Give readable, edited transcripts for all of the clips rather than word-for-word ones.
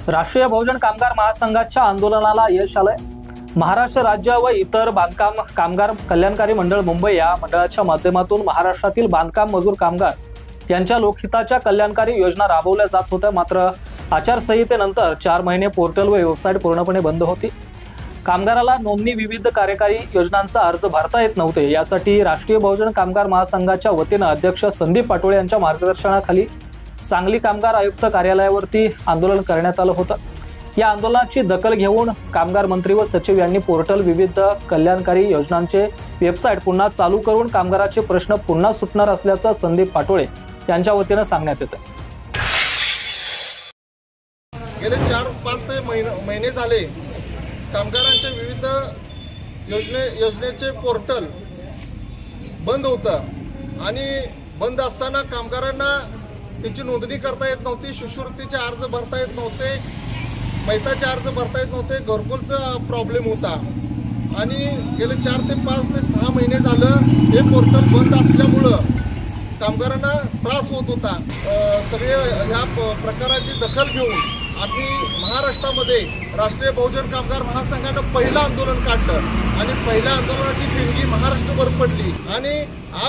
राष्ट्रीय बहुजन कामगार महासंघाच्या आंदोलनाला यश आलंय। महाराष्ट्र राज्य व इतर बांधकाम कामगार कल्याणकारी मंडळ मुंबई या मंडळाच्या माध्यमातून महाराष्ट्रातील बांधकाम मजूर कामगार यांच्या लोकहिताच्या कल्याणकारी योजना राबवल्या जात होत्या। मात्र आचारसंहितेनंतर 4 महिने पोर्टल व वेबसाईट पूर्णपणे बंद होती। कामगाराला नोंदणी विविध कार्यकारी योजनांचा अर्ज भरता येत नव्हते। यासाठी राष्ट्रीय बहुजन कामगार महासंघाच्या वतीने अध्यक्ष संदीप पाटोळे यांच्या मार्गदर्शनाखाली सांगली कामगार आयुक्त कार्यालयावरती आंदोलन करण्यात आलं होतं। या आंदोलनाची दखल घेऊन कामगार मंत्री व सचिव यांनी पोर्टल विविध कल्याणकारी योजनांचे वेबसाईट पुन्हा चालू करून कामगाराचे प्रश्न पुन्हा सुटणार असल्याचं संदीप पाटोळे यांच्या वतीने सांगण्यात येतं। गेले 4-5 महिने झाले कामगारांचे विविध योजनेचे पोर्टल बंद होतं आणि बंद असताना कामगारांना त्यांची नोंदणी करता येत नव्हती, शिष्यवृत्तीचे अर्ज भरता येत नव्हते, मैताचे अर्ज भरता येत नव्हते, घरकुलचा प्रॉब्लेम होता आणि गेले 4 ते 5 ते 6 महिने झालं हे पोर्टल बंद असल्यामुळं कामगारांना त्रास होत होता। सगळे ह्या प्रकाराची दखल घेऊन आम्ही महाराष्ट्रामध्ये राष्ट्रीय बहुजन कामगार महासंघानं पहिलं आंदोलन काढलं आणि पहिल्या आंदोलनाची ठिणगी महाराष्ट्रभर पडली आणि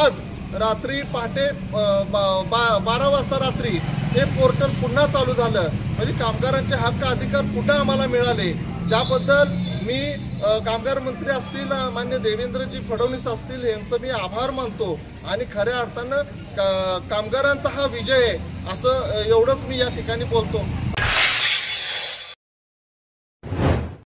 आज रात्री पहाटे 12 वाजता रात्री हे पोर्टल पुन्हा चालू झालं। म्हणजे कामगारांचे हक्क अधिकार पुन्हा आम्हाला मिळाले, ज्याबद्दल मी कामगार मंत्री असतील मान्य देवेंद्रजी फडणवीस असतील यांचं मी आभार मानतो आणि खऱ्या अर्थानं कामगारांचा हा विजय आहे असं एवढंच मी या ठिकाणी बोलतो।